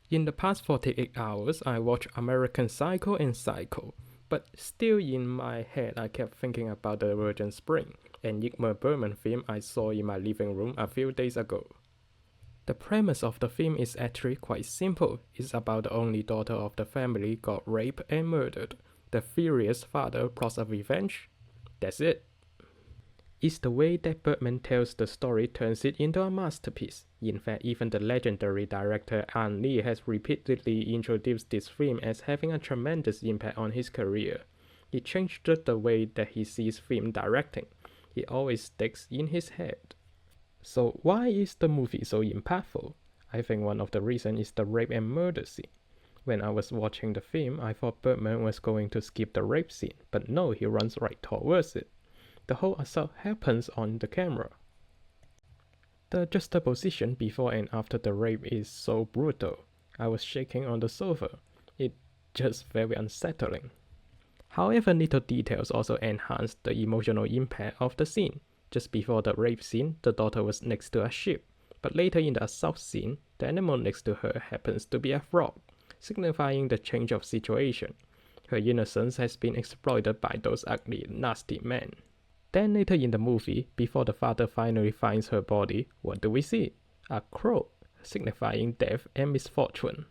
In the past 48 hours, I watched American Psycho and Psycho, but still in my head I kept thinking about the Virgin Spring, an Ingmar Bergman film I saw in my living room a few days ago. The premise of the film is actually quite simple. It's about the only daughter of the family got raped and murdered. The furious father plots a revenge. That's it. It's the way that Bergman tells the story turns it into a masterpiece. In fact, even the legendary director Ang Lee has repeatedly introduced this film as having a tremendous impact on his career. It changed the way that he sees film directing. It always sticks in his head. So why is the movie so impactful? I think one of the reasons is the rape and murder scene. When I was watching the film, I thought Bergman was going to skip the rape scene, but no, he runs right towards it. The whole assault happens on the camera. The juxtaposition before and after the rape is so brutal. I was shaking on the sofa. It's just very unsettling. However, little details also enhance the emotional impact of the scene. Just before the rape scene, the daughter was next to a sheep, but later in the assault scene, the animal next to her happens to be a frog, signifying the change of situation. Her innocence has been exploited by those ugly, nasty men. Then later in the movie, before the father finally finds her body, what do we see? A crow, signifying death and misfortune.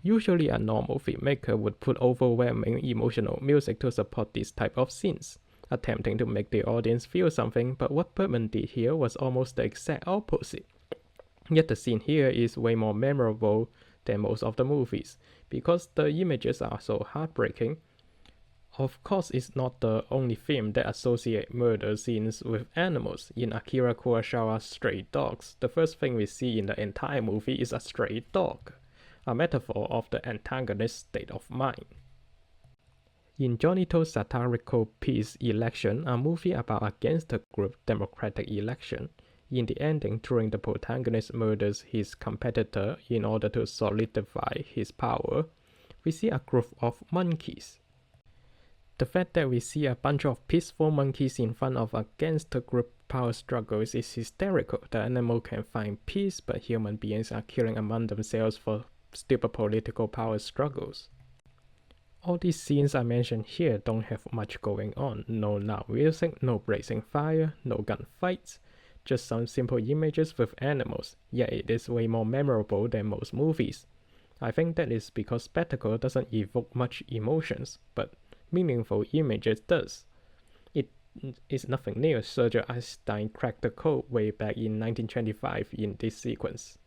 Usually a normal filmmaker would put overwhelming emotional music to support this type of scenes, attempting to make the audience feel something, but what Bergman did here was almost the exact opposite. Yet the scene here is way more memorable than most of the movies, because the images are so heartbreaking. Of course, it's not the only film that associates murder scenes with animals. In Akira Kurosawa's Stray Dogs, the first thing we see in the entire movie is a stray dog, a metaphor of the antagonist's state of mind. In Johnny To's satirical piece Election, a movie about a gangster group democratic election, in the ending, during the protagonist murders his competitor in order to solidify his power, we see a group of monkeys. The fact that we see a bunch of peaceful monkeys in front of a gangster group power struggles is hysterical. The animal can find peace, but human beings are killing among themselves for stupid political power struggles. All these scenes I mentioned here don't have much going on. No loud music, no blazing fire, no gunfights, just some simple images with animals, yet it is way more memorable than most movies. I think that is because spectacle doesn't evoke much emotions, but meaningful images does. It is nothing new. Sergio Einstein cracked the code way back in 1925 in this sequence.